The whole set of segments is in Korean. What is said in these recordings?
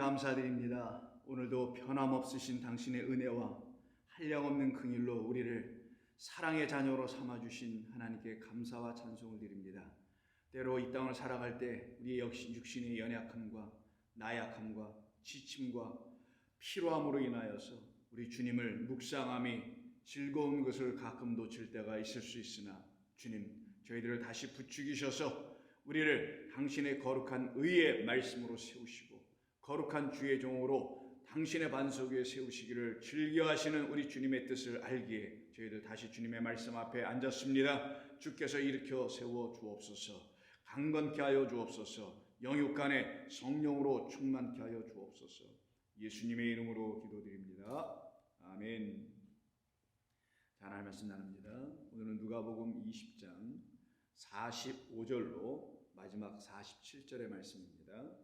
감사드립니다. 오늘도 변함없으신 당신의 은혜와 한량없는 긍휼로 우리를 사랑의 자녀로 삼아주신 하나님께 감사와 찬송을 드립니다. 때로 이 땅을 살아갈 때 우리의 역시 육신의 연약함과 나약함과 지침과 피로함으로 인하여서 우리 주님을 묵상함이 즐거운 것을 가끔 놓칠 때가 있을 수 있으나 주님, 저희들을 다시 부추기셔서 우리를 당신의 거룩한 의의 말씀으로 세우시고 거룩한 주의 종으로 당신의 반석 위에 세우시기를 즐겨하시는 우리 주님의 뜻을 알기에 저희들 다시 주님의 말씀 앞에 앉았습니다. 주께서 일으켜 세워 주옵소서. 강건케 하여 주옵소서. 영육간에 성령으로 충만케 하여 주옵소서. 예수님의 이름으로 기도드립니다. 아멘. 자, 하나님 말씀 나눕니다. 오늘은 누가복음 20장 45절로 마지막 47절의 말씀입니다.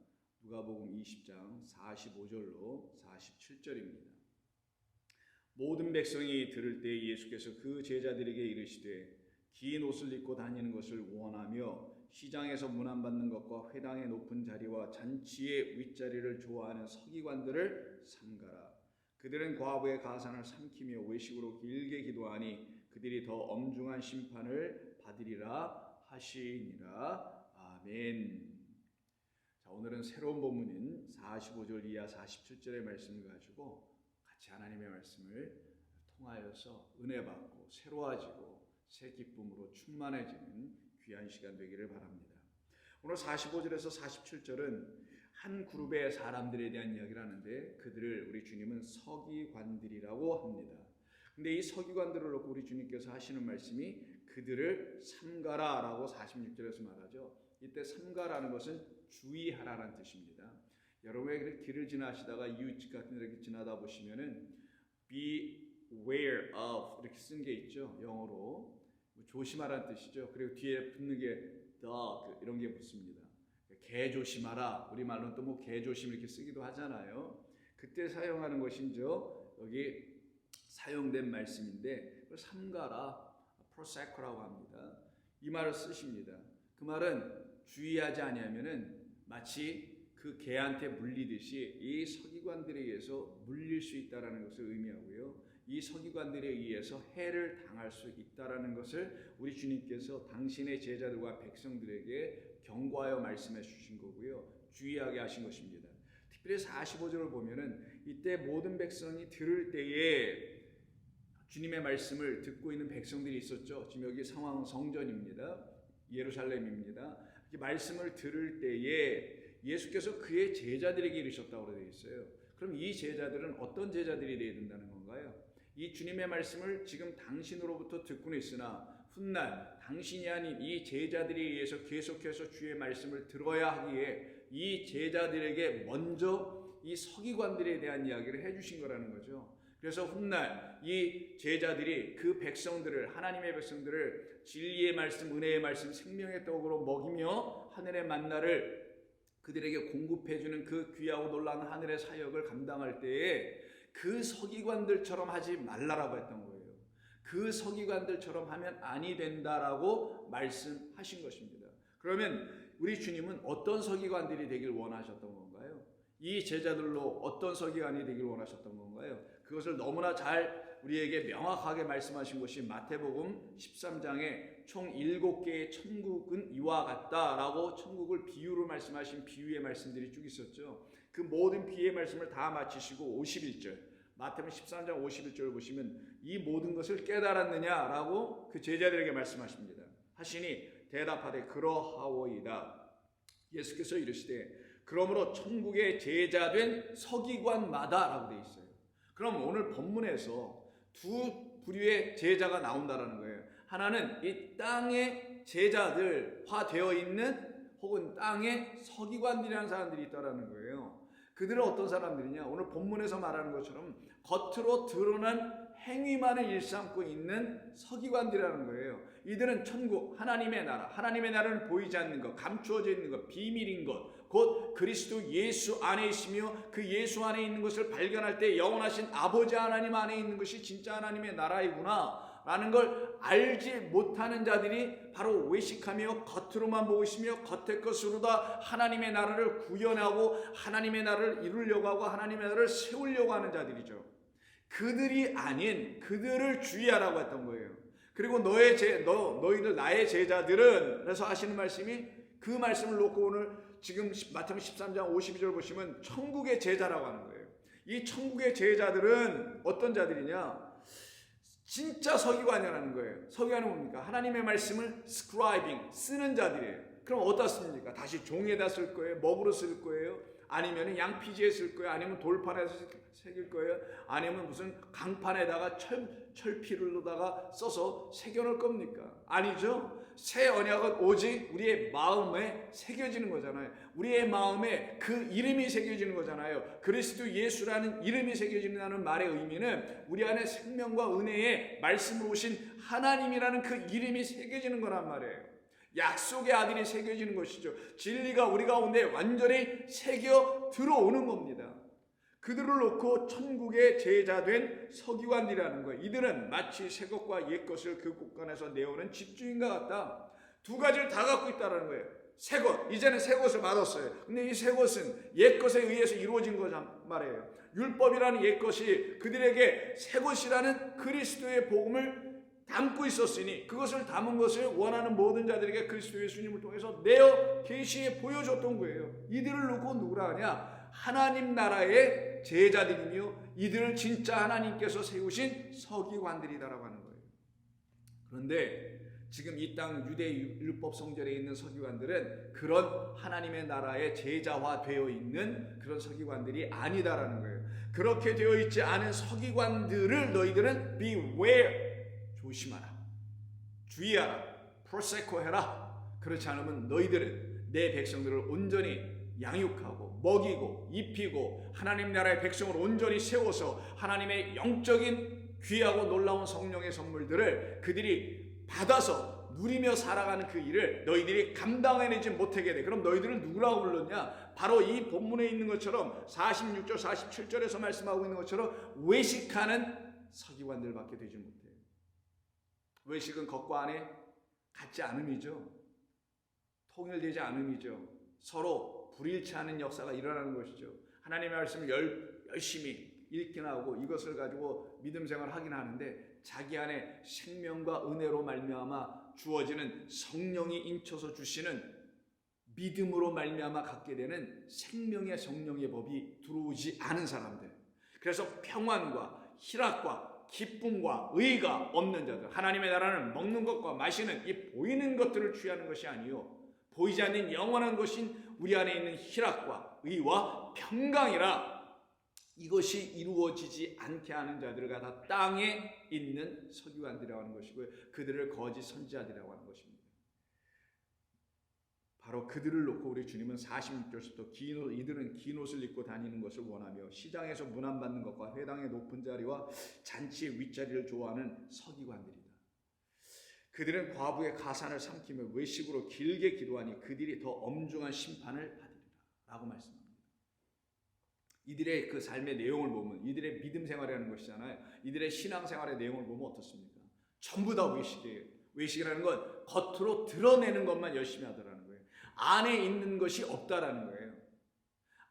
누가복음 20장 45절로 47절입니다. 모든 백성이 들을 때 예수께서 그 제자들에게 이르시되 긴 옷을 입고 다니는 것을 원하며 시장에서 문안받는 것과 회당의 높은 자리와 잔치의 윗자리를 좋아하는 서기관들을 삼가라. 그들은 과부의 가산을 삼키며 외식으로 길게 기도하니 그들이 더 엄중한 심판을 받으리라 하시니라. 아멘. 자, 오늘은 새로운 본문인 45절 이하 47절의 말씀을 가지고 같이 하나님의 말씀을 통하여서 은혜 받고 새로워지고 새 기쁨으로 충만해지는 귀한 시간 되기를 바랍니다. 오늘 45절에서 47절은 한 그룹의 사람들에 대한 이야기를 하는데 그들을 우리 주님은 서기관들이라고 합니다. 근데 이 서기관들을 놓고 우리 주님께서 하시는 말씀이 그들을 삼가라라고 46절에서 말하죠. 이때 삼가라는 것은 주의하라는 뜻입니다. 여러분의 길을 지나시다가 이웃집 같은 데 이렇게 지나다 보시면은 beware of 이렇게 쓴 게 있죠. 영어로 조심하라는 뜻이죠. 그리고 뒤에 붙는 게 dog 이런 게 붙습니다. 개 조심하라. 우리 말로는 또 뭐 개 조심 이렇게 쓰기도 하잖아요. 그때 사용하는 것이죠. 여기 사용된 말씀인데 그걸 삼가라, prosecco라고 합니다. 이 말을 쓰십니다. 그 말은 주의하지 아니하면은 마치 그 개한테 물리듯이 이 서기관들에 의해서 물릴 수 있다라는 것을 의미하고요. 이 서기관들에 의해서 해를 당할 수 있다라는 것을 우리 주님께서 당신의 제자들과 백성들에게 경고하여 말씀해 주신 거고요. 주의하게 하신 것입니다. 특별히 45절을 보면은 이때 모든 백성이 들을 때에 주님의 말씀을 듣고 있는 백성들이 있었죠. 지금 여기 상황은 성전입니다. 예루살렘입니다. 이렇게 말씀을 들을 때에 예수께서 그의 제자들에게 이르셨다고 되어 있어요. 그럼 이 제자들은 어떤 제자들이 되어야 된다는 건가요? 이 주님의 말씀을 지금 당신으로부터 듣고는 있으나 훗날 당신이 아닌 이 제자들에 의해서 계속해서 주의 말씀을 들어야 하기에 이 제자들에게 먼저 이 서기관들에 대한 이야기를 해주신 거라는 거죠. 그래서 훗날 이 제자들이 그 백성들을 하나님의 백성들을 진리의 말씀, 은혜의 말씀, 생명의 떡으로 먹이며 하늘의 만나를 그들에게 공급해주는 그 귀하고 놀라운 하늘의 사역을 감당할 때에 그 서기관들처럼 하지 말라라고 했던 거예요. 그 서기관들처럼 하면 아니 된다라고 말씀하신 것입니다. 그러면 우리 주님은 어떤 서기관들이 되길 원하셨던 건가요? 이 제자들로 어떤 서기관이 되길 원하셨던 건가요? 그것을 너무나 잘 우리에게 명확하게 말씀하신 것이 마태복음 13장에 총 7개의 천국은 이와 같다라고 천국을 비유로 말씀하신 비유의 말씀들이 쭉 있었죠. 그 모든 비유의 말씀을 다 마치시고 51절 마태복음 13장 51절을 보시면 이 모든 것을 깨달았느냐라고 그 제자들에게 말씀하십니다. 하시니 대답하되 그러하오이다. 예수께서 이르시되 그러므로 천국의 제자된 서기관마다라고 되어 있어요. 그럼 오늘 본문에서 두 부류의 제자가 나온다라는 거예요. 하나는 이 땅의 제자들화 되어 있는 혹은 땅의 서기관들이라는 사람들이 있다라는 거예요. 그들은 어떤 사람들이냐? 오늘 본문에서 말하는 것처럼 겉으로 드러난 행위만을 일삼고 있는 서기관들이라는 거예요. 이들은 천국, 하나님의 나라, 하나님의 나라는 보이지 않는 것, 감추어져 있는 것, 비밀인 것, 곧 그리스도 예수 안에 있으며 그 예수 안에 있는 것을 발견할 때 영원하신 아버지 하나님 안에 있는 것이 진짜 하나님의 나라이구나 라는 걸 알지 못하는 자들이 바로 외식하며 겉으로만 보고 있으며 겉의 것으로 다 하나님의 나라를 구현하고 하나님의 나라를 이루려고 하고 하나님의 나라를 세우려고 하는 자들이죠. 그들이 아닌 그들을 주의하라고 했던 거예요. 그리고 너희들 나의 제자들은, 그래서 하시는 말씀이, 그 말씀을 놓고 오늘 지금 마태복음 13장 52절 보시면 천국의 제자라고 하는 거예요. 이 천국의 제자들은 어떤 자들이냐? 진짜 서기관이라는 거예요. 서기관은 뭡니까? 하나님의 말씀을 스크라이빙, 쓰는 자들이에요. 그럼 어디다 씁니까? 다시 종에다 쓸 거예요? 먹으로 쓸 거예요? 아니면 양피지에 쓸 거예요? 아니면 돌판에서 새길 거예요? 아니면 무슨 강판에다가 철피를로다가 써서 새겨놓을 겁니까? 아니죠. 새 언약은 오직 우리의 마음에 새겨지는 거잖아요. 우리의 마음에 그 이름이 새겨지는 거잖아요. 그리스도 예수라는 이름이 새겨진다는 말의 의미는 우리 안에 생명과 은혜의 말씀으로 오신 하나님이라는 그 이름이 새겨지는 거란 말이에요. 약속의 아들이 새겨지는 것이죠. 진리가 우리 가운데 완전히 새겨 들어오는 겁니다. 그들을 놓고 천국의 제자된 서기관들이라는 거예요. 이들은 마치 새 것과 옛 것을 그 곳간에서 내오는 집주인과 같다. 두 가지를 다 갖고 있다는 거예요. 새 것, 이제는 새 것을 받았어요. 근데 이 새 것은 옛 것에 의해서 이루어진 거란 말이에요. 율법이라는 옛 것이 그들에게 새 것이라는 그리스도의 복음을 담고 있었으니 그것을 담은 것을 원하는 모든 자들에게 그리스도 예수님을 통해서 내어 계시해 보여줬던 거예요. 이들을 놓고 누구라 하냐? 하나님 나라의 제자들이며 이들을 진짜 하나님께서 세우신 서기관들이다라고 하는 거예요. 그런데 지금 이 땅 유대 율법 성전에 있는 서기관들은 그런 하나님의 나라의 제자화 되어 있는 그런 서기관들이 아니다라는 거예요. 그렇게 되어 있지 않은 서기관들을 너희들은 beware, 조심하라, 주의하라, 프로세코해라. 그렇지 않으면 너희들은 내 백성들을 온전히 양육하고 먹이고 입히고 하나님 나라의 백성을 온전히 세워서 하나님의 영적인 귀하고 놀라운 성령의 선물들을 그들이 받아서 누리며 살아가는 그 일을 너희들이 감당해내지 못하게 돼. 그럼 너희들은 누구라고 불렀냐? 바로 이 본문에 있는 것처럼 46절 47절에서 말씀하고 있는 것처럼 외식하는 서기관들밖에 되지 못해요. 외식은 겉과 안에 같지 않음이죠. 통일되지 않음이죠. 서로 불일치하는 역사가 일어나는 것이죠. 하나님의 말씀을 열심히 읽긴 하고 이것을 가지고 믿음 생활을 하긴 하는데 자기 안에 생명과 은혜로 말미암아 주어지는 성령이 인쳐서 주시는 믿음으로 말미암아 갖게 되는 생명의 성령의 법이 들어오지 않은 사람들, 그래서 평안과 희락과 기쁨과 의가 없는 자들, 하나님의 나라는 먹는 것과 마시는 이 보이는 것들을 취하는 것이 아니요 보이지 않는 영원한 것인 우리 안에 있는 희락과 의와 평강이라 이것이 이루어지지 않게 하는 자들을 다 땅에 있는 서기관들이라고 하는 것이고요. 그들을 거짓 선지자들이라고 하는 것입니다. 바로 그들을 놓고 우리 주님은 46절부터 이들은 긴 옷을 입고 다니는 것을 원하며 시장에서 문안받는 것과 회당의 높은 자리와 잔치의 윗자리를 좋아하는 서기관들이다. 그들은 과부의 가산을 삼키며 외식으로 길게 기도하니 그들이 더 엄중한 심판을 받으리라 라고 말씀합니다. 이들의 그 삶의 내용을 보면 이들의 믿음 생활이라는 것이잖아요. 이들의 신앙생활의 내용을 보면 어떻습니까? 전부 다 외식이에요. 외식이라는 건 겉으로 드러내는 것만 열심히 하더라는 거예요. 안에 있는 것이 없다라는 거예요.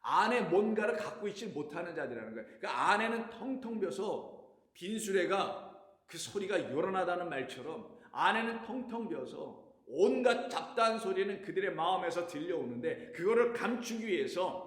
안에 뭔가를 갖고 있지 못하는 자들이라는 거예요. 그러니까 안에는 텅텅 비어서 빈수레가 그 소리가 요란하다는 말처럼 안에는 텅텅 비어서 온갖 잡다한 소리는 그들의 마음에서 들려오는데 그거를 감추기 위해서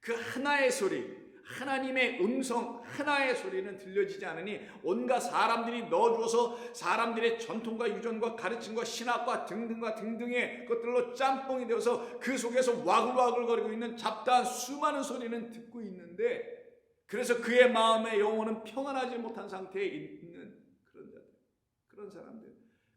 그 하나의 소리, 하나님의 음성 하나의 소리는 들려지지 않으니 온갖 사람들이 넣어주어서 사람들의 전통과 유전과 가르침과 신학과 등등과 등등의 것들로 짬뽕이 되어서 그 속에서 와글와글거리고 있는 잡다한 수많은 소리는 듣고 있는데 그래서 그의 마음의 영혼은 평안하지 못한 상태에 있는 그런 자들, 그런 사람들,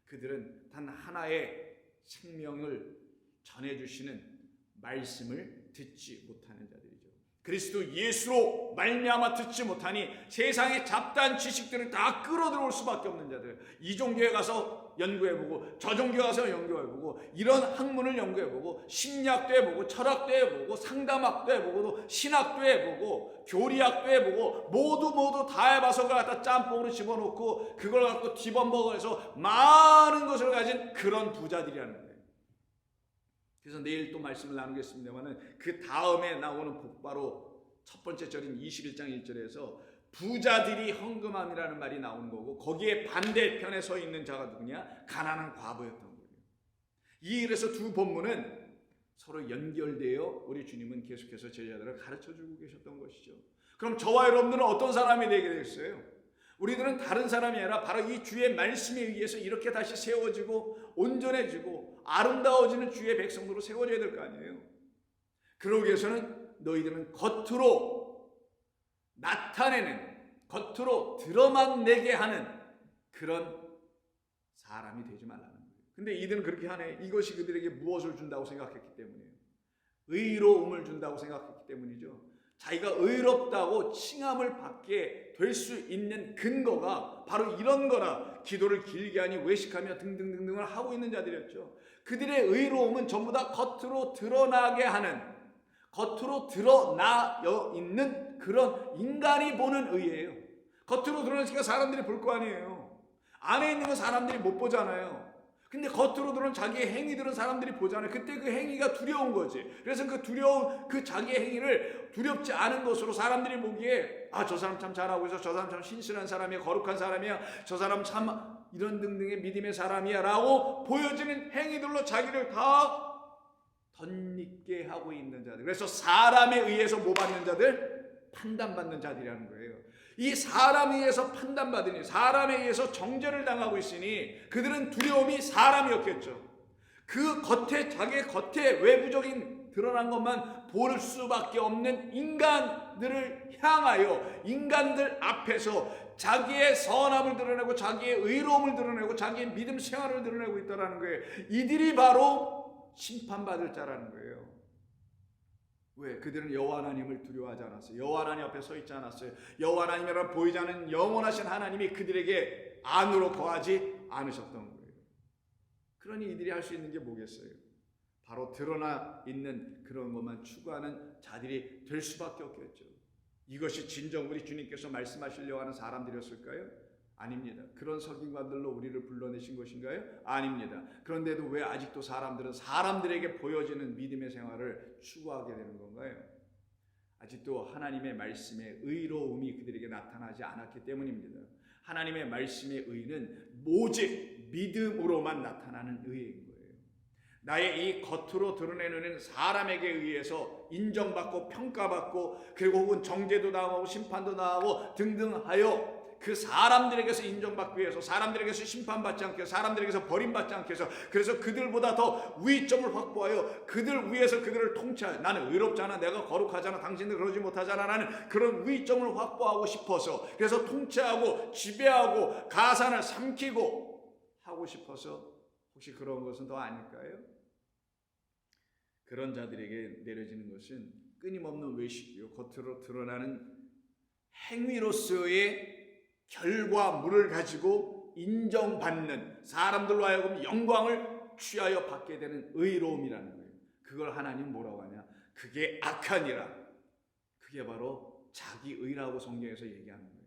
그들은 단 하나의 생명을 전해주시는 말씀을 듣지 못하는 자들이죠. 그리스도 예수로 말미암아 듣지 못하니 세상의 잡다한 지식들을 다 끌어들어올 수밖에 없는 자들, 이 종교에 가서 연구해보고 저 종교에 가서 연구해보고 이런 학문을 연구해보고 심리학도 해보고 철학도 해보고 상담학도 해보고 신학도 해보고 교리학도 해보고 모두 다 해봐서 그걸 갖다 짬뽕으로 집어넣고 그걸 갖고 뒤범벅해서 많은 것을 가진 그런 부자들이라는 거예요. 그래서 내일 또 말씀을 나누겠습니다만은 그 다음에 나오는 복바로 첫 번째 절인 21장 1절에서 부자들이 헌금함이라는 말이 나오는 거고, 거기에 반대편에 서 있는 자가 누구냐? 가난한 과부였던 거예요. 그래서 두 본문은 서로 연결되어 우리 주님은 계속해서 제자들을 가르쳐주고 계셨던 것이죠. 그럼 저와 여러분들은 어떤 사람이 되게 되겠어요? 우리들은 다른 사람이 아니라 바로 이 주의 말씀에 의해서 이렇게 다시 세워지고 온전해지고 아름다워지는 주의 백성으로 세워져야 될 거 아니에요. 그러기 위해서는 너희들은 겉으로 나타내는, 겉으로 드러만 내게 하는 그런 사람이 되지 말라는 거예요. 근데 이들은 그렇게 하네. 이것이 그들에게 무엇을 준다고 생각했기 때문이에요. 의로움을 준다고 생각했기 때문이죠. 자기가 의롭다고 칭함을 받게 될 수 있는 근거가 바로 이런 거라 기도를 길게 하니 외식하며 등등등등을 하고 있는 자들이었죠. 그들의 의로움은 전부 다 겉으로 드러나게 하는, 겉으로 드러나 있는 그런 인간이 보는 의예요. 겉으로 드러나니까 사람들이 볼 거 아니에요. 안에 있는 건 사람들이 못 보잖아요. 근데 겉으로 드러난 자기의 행위들은 사람들이 보잖아요. 그때 그 행위가 두려운 거지. 그래서 그 두려운 그 자기의 행위를 두렵지 않은 것으로 사람들이 보기에 저 사람 참 잘하고 있어, 저 사람 참 신실한 사람이야, 거룩한 사람이야, 저 사람 참 이런 등등의 믿음의 사람이야 라고 보여지는 행위들로 자기를 다 덧입게 하고 있는 자들. 그래서 사람에 의해서 뭐 받는 자들? 판단받는 자들이라는 거예요. 이 사람에 의해서 판단받으니, 사람에 의해서 정죄를 당하고 있으니 그들은 두려움이 사람이었겠죠. 그 겉에, 자기의 겉에 외부적인 드러난 것만 볼 수밖에 없는 인간들을 향하여, 인간들 앞에서 자기의 선함을 드러내고 자기의 의로움을 드러내고 자기의 믿음 생활을 드러내고 있다는 거예요. 이들이 바로 심판받을 자라는 거예요. 왜? 그들은 여호와 하나님을 두려워하지 않았어요. 여호와 하나님 앞에 서 있지 않았어요. 여호와 하나님이란 보이지 않는 영원하신 하나님이 그들에게 안으로 거하지 않으셨던 거예요. 그러니 이들이 할 수 있는 게 뭐겠어요? 바로 드러나 있는 그런 것만 추구하는 자들이 될 수밖에 없겠죠. 이것이 진정 우리 주님께서 말씀하시려고 하는 사람들이었을까요? 아닙니다. 그런 석인관들로 우리를 불러내신 것인가요? 아닙니다. 그런데도 왜 아직도 사람들은 사람들에게 보여지는 믿음의 생활을 추구하게 되는 건가요? 아직도 하나님의 말씀의 의로움이 그들에게 나타나지 않았기 때문입니다. 하나님의 말씀의 의는 오직 믿음으로만 나타나는 의인 거예요. 나의 이 겉으로 드러내는 사람에게 의해서 인정받고 평가받고 그리고 혹은 정죄도 당하고 심판도 나하고 등등하여 그 사람들에게서 인정받기 위해서, 사람들에게서 심판받지 않게 해서, 사람들에게서 버림받지 않게 해서, 그래서 그들보다 더 위점을 확보하여 그들 위에서 그들을 통치하여, 나는 의롭잖아, 내가 거룩하잖아, 당신들 그러지 못하잖아 라는 그런 위점을 확보하고 싶어서, 그래서 통치하고 지배하고 가산을 삼키고 하고 싶어서, 혹시 그런 것은 더 아닐까요? 그런 자들에게 내려지는 것은 끊임없는 외식이요, 겉으로 드러나는 행위로서의 결과물을 가지고 인정받는, 사람들로 하여금 영광을 취하여 받게 되는 의로움이라는 거예요. 그걸 하나님 뭐라고 하냐? 그게 악하니라. 그게 바로 자기의라고 성경에서 얘기하는 거예요.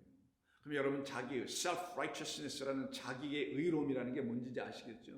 그럼 여러분, 자기의 self-righteousness라는 자기의 의로움이라는 게 뭔지 아시겠죠?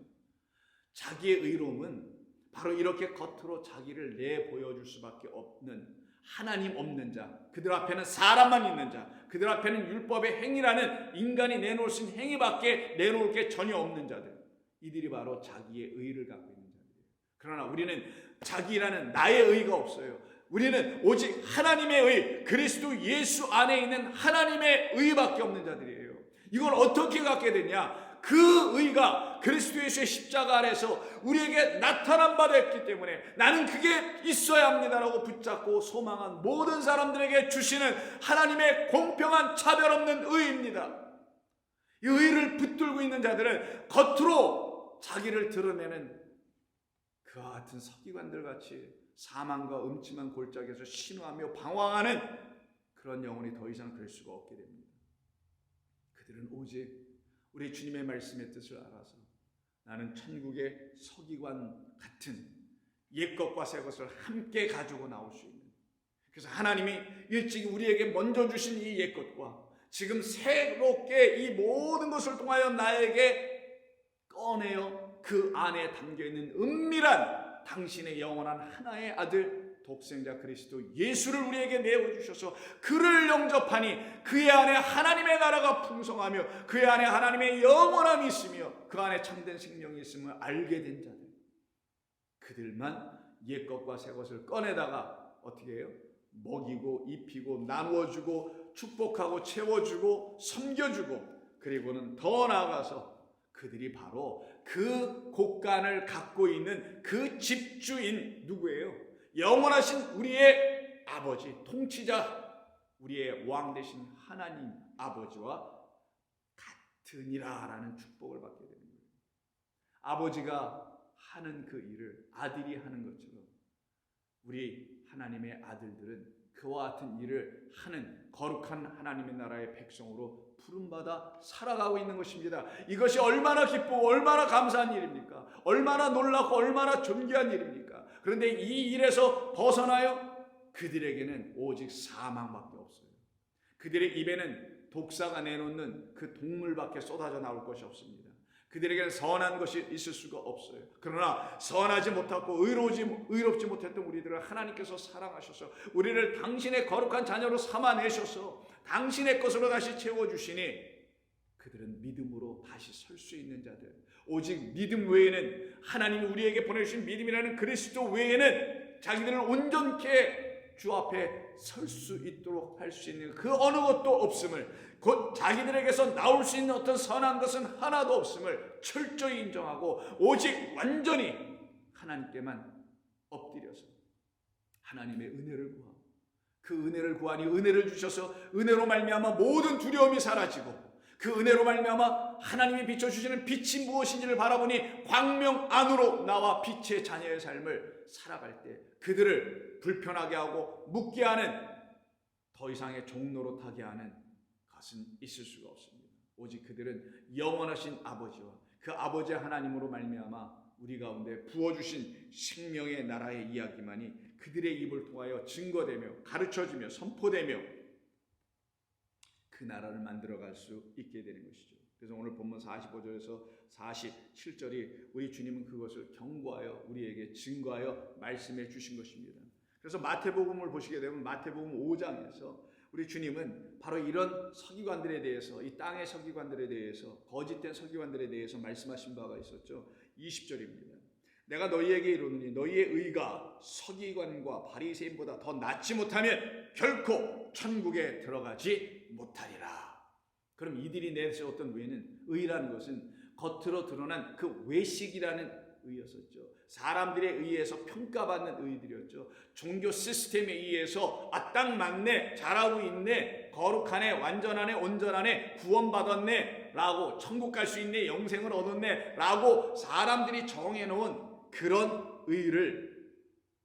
자기의 의로움은 바로 이렇게 겉으로 자기를 내보여줄 수밖에 없는, 하나님 없는 자, 그들 앞에는 사람만 있는 자, 그들 앞에는 율법의 행위라는 인간이 내놓을 수 있는 행위밖에 내놓을 게 전혀 없는 자들, 이들이 바로 자기의 의를 갖고 있는 자들이에요. 그러나 우리는 자기라는 나의 의가 없어요. 우리는 오직 하나님의 의, 그리스도 예수 안에 있는 하나님의 의밖에 없는 자들이에요. 이걸 어떻게 갖게 되냐? 그 의가 그리스도 예수의 십자가 아래서 우리에게 나타난 바 됐기 때문에 나는 그게 있어야 합니다라고 붙잡고 소망한 모든 사람들에게 주시는 하나님의 공평한 차별 없는 의입니다. 이 의를 붙들고 있는 자들은 겉으로 자기를 드러내는 그와 같은 서기관들 같이 사망과 음침한 골짜기에서 신음하며 방황하는 그런 영혼이 더 이상 될 수가 없게 됩니다. 그들은 오직 우리 주님의 말씀의 뜻을 알아서 나는 천국의 서기관 같은 옛것과 새것을 함께 가지고 나올 수 있는, 그래서 하나님이 일찍이 우리에게 먼저 주신 이 옛것과 지금 새롭게 이 모든 것을 통하여 나에게 꺼내어 그 안에 담겨있는 은밀한 당신의 영원한 하나의 아들 독생자 그리스도 예수를 우리에게 내어주셔서 그를 영접하니 그의 안에 하나님의 나라가 풍성하며 그의 안에 하나님의 영원함이 있으며 그 안에 참된 생명이 있음을 알게 된 자들, 그들만 옛것과 새것을 꺼내다가 어떻게 해요? 먹이고 입히고 나누어주고 축복하고 채워주고 섬겨주고, 그리고는 더 나아가서 그들이 바로 그 곳간을 갖고 있는 그 집주인 누구예요? 영원하신 우리의 아버지, 통치자, 우리의 왕 되신 하나님 아버지와 같으니라라는 축복을 받게 되는 거예요. 아버지가 하는 그 일을 아들이 하는 것처럼 우리 하나님의 아들들은 그와 같은 일을 하는 거룩한 하나님의 나라의 백성으로 부름받아 살아가고 있는 것입니다. 이것이 얼마나 기쁘고 얼마나 감사한 일입니까? 얼마나 놀랍고 얼마나 존귀한 일입니까? 그런데 이 일에서 벗어나요? 그들에게는 오직 사망밖에 없어요. 그들의 입에는 독사가 내놓는 그 동물밖에 쏟아져 나올 것이 없습니다. 그들에게는 선한 것이 있을 수가 없어요. 그러나 선하지 못하고 의롭지 못했던 우리들을 하나님께서 사랑하셔서 우리를 당신의 거룩한 자녀로 삼아내셔서 당신의 것으로 다시 채워주시니 그들은 믿음으로 다시 설 수 있는 자들, 오직 믿음 외에는, 하나님이 우리에게 보내주신 믿음이라는 그리스도 외에는 자기들을 온전케 주 앞에 설 수 있도록 할 수 있는 그 어느 것도 없음을, 곧 자기들에게서 나올 수 있는 어떤 선한 것은 하나도 없음을 철저히 인정하고 오직 완전히 하나님께만 엎드려서 하나님의 은혜를 구하고, 그 은혜를 구하니 은혜를 주셔서 은혜로 말미암아 모든 두려움이 사라지고, 그 은혜로 말미암아 하나님이 비춰주시는 빛이 무엇인지를 바라보니 광명 안으로 나와 빛의 자녀의 삶을 살아갈 때 그들을 불편하게 하고 묻게 하는, 더 이상의 종노릇하게 하는 것은 있을 수가 없습니다. 오직 그들은 영원하신 아버지와 그 아버지의 하나님으로 말미암아 우리 가운데 부어주신 생명의 나라의 이야기만이 그들의 입을 통하여 증거되며 가르쳐지며 선포되며 그 나라를 만들어갈 수 있게 되는 것이죠. 그래서 오늘 본문 45절에서 47절이 우리 주님은 그것을 경고하여 우리에게 증거하여 말씀해 주신 것입니다. 그래서 마태복음을 보시게 되면 마태복음 5장에서 우리 주님은 바로 이런 서기관들에 대해서, 이 땅의 서기관들에 대해서, 거짓된 서기관들에 대해서 말씀하신 바가 있었죠. 20절입니다. 내가 너희에게 이르노니 너희의 의가 서기관과 바리새인보다 더 낫지 못하면 결코 천국에 들어가지 못하리라. 그럼 이들이 내세웠던 의라는 것은 겉으로 드러난 그 외식이라는 의였었죠. 사람들에 의해서 평가받는 의들이었죠. 종교 시스템에 의해서 딱 맞네, 잘하고 있네, 거룩하네, 완전하네, 온전하네, 구원받았네 라고, 천국 갈 수 있네, 영생을 얻었네 라고 사람들이 정해놓은 그런 의를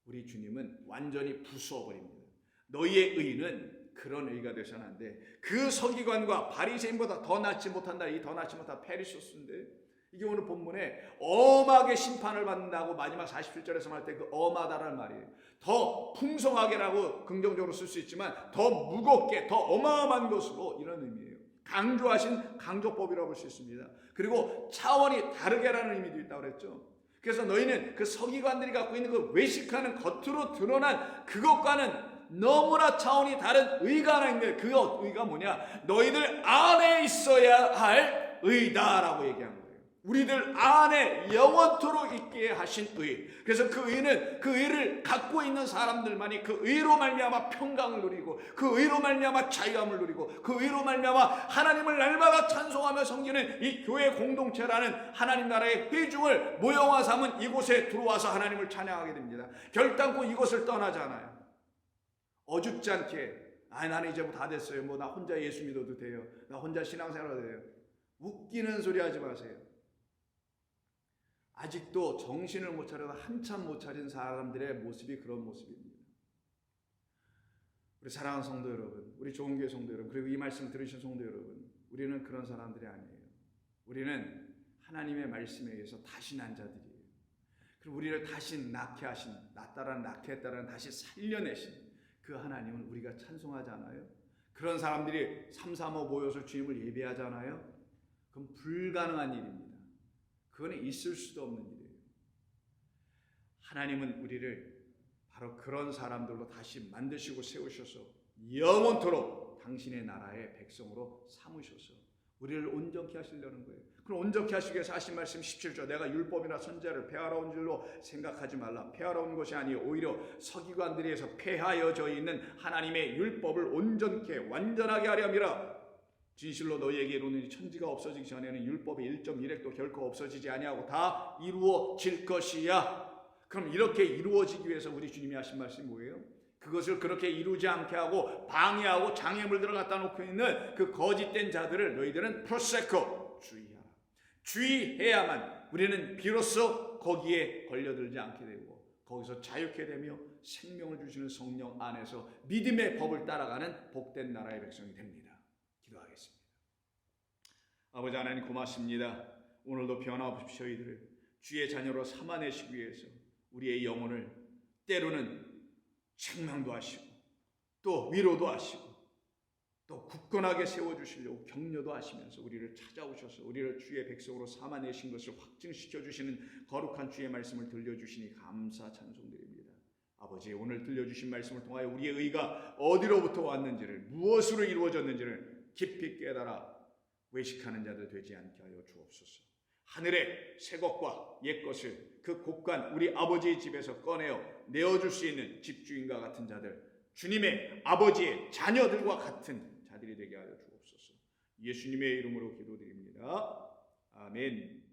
우리 주님은 완전히 부수어버립니다. 너희의 의는 그런 의가 되셔는 안 돼. 그 서기관과 바리새인보다 더 낫지 못한다. 이 더 낫지 못한 페리소스인데, 이게 오늘 본문에 엄하게 심판을 받는다고 마지막 47절에서 말 때 그 엄하다라는 말이에요. 더 풍성하게라고 긍정적으로 쓸 수 있지만 더 무겁게, 더 어마어마한 것으로, 이런 의미예요. 강조하신 강조법이라고 볼 수 있습니다. 그리고 차원이 다르게라는 의미도 있다고 그랬죠. 그래서 너희는 그 서기관들이 갖고 있는 그 외식하는 겉으로 드러난 그것과는 너무나 차원이 다른 의가 하나 있는데, 그 의가 뭐냐? 너희들 안에 있어야 할 의다라고 얘기한 거예요. 우리들 안에 영원토록 있게 하신 의. 그래서 그 의는, 그 의를 갖고 있는 사람들만이 그 의로 말미암아 평강을 누리고, 그 의로 말미암아 자유함을 누리고, 그 의로 말미암아 하나님을 날마다 찬송하며 섬기는 이 교회 공동체라는 하나님 나라의 회중을 모형화 삼은 이곳에 들어와서 하나님을 찬양하게 됩니다. 결단코 이곳을 떠나지 않아요. 어줍지 않게, 나는 이제 다 됐어요. 나 혼자 예수 믿어도 돼요. 나 혼자 신앙생활 해도 돼요. 웃기는 소리 하지 마세요. 아직도 정신을 못 차려서 한참 못 차린 사람들의 모습이 그런 모습입니다. 우리 사랑하는 성도 여러분, 우리 좋은 교회 성도 여러분, 그리고 이 말씀 들으신 성도 여러분, 우리는 그런 사람들이 아니에요. 우리는 하나님의 말씀에 의해서 다시 난 자들이에요. 그리고 우리를 다시 낳게 하신, 낳다라는 낳겠다라는 다시 살려내신 그 하나님은 우리가 찬송하지 않아요? 그런 사람들이 3, 3, 5 모여서 주님을 예배하잖아요? 그건 불가능한 일입니다. 그건 있을 수도 없는 일이에요. 하나님은 우리를 바로 그런 사람들로 다시 만드시고 세우셔서 영원토록 당신의 나라의 백성으로 삼으셔서 우리를 온전케 하시려는 거예요. 그럼 온전케 하시기 위해서 하신 말씀 17절, 내가 율법이나 선제를 폐하러운 줄로 생각하지 말라. 폐하러운 것이 아니요 오히려 서기관들에서 폐하여져 있는 하나님의 율법을 온전케 완전하게 하려 함이라. 진실로 너희에게 이르노니 천지가 없어지기 전에는 율법의 1.1획도 결코 없어지지 아니하고 다 이루어질 것이야. 그럼 이렇게 이루어지기 위해서 우리 주님이 하신 말씀이 뭐예요? 그것을 그렇게 이루지 않게 하고 방해하고 장애물들을 갖다 놓고 있는 그 거짓된 자들을 너희들은 프로세코, 주의하라. 주의해야만 우리는 비로소 거기에 걸려들지 않게 되고 거기서 자유케 되며 생명을 주시는 성령 안에서 믿음의 법을 따라가는 복된 나라의 백성이 됩니다. 기도하겠습니다. 아버지 하나님 고맙습니다. 오늘도 변화없이 저희들을 주의 자녀로 삼아내시기 위해서 우리의 영혼을 때로는 책망도 하시고 또 위로도 하시고 또 굳건하게 세워주시려고 격려도 하시면서 우리를 찾아오셔서 우리를 주의 백성으로 삼아내신 것을 확증시켜 주시는 거룩한 주의 말씀을 들려주시니 감사 찬송드립니다. 아버지, 오늘 들려주신 말씀을 통하여 우리의 의가 어디로부터 왔는지를, 무엇으로 이루어졌는지를 깊이 깨달아 외식하는 자들 되지 않게 하여 주옵소서. 하늘의 새 것과 옛 것을 그 곳간 우리 아버지의 집에서 꺼내어 내어줄 수 있는 집주인과 같은 자들, 주님의 아버지의 자녀들과 같은 자들이 되게 하여 주옵소서. 예수님의 이름으로 기도드립니다. 아멘.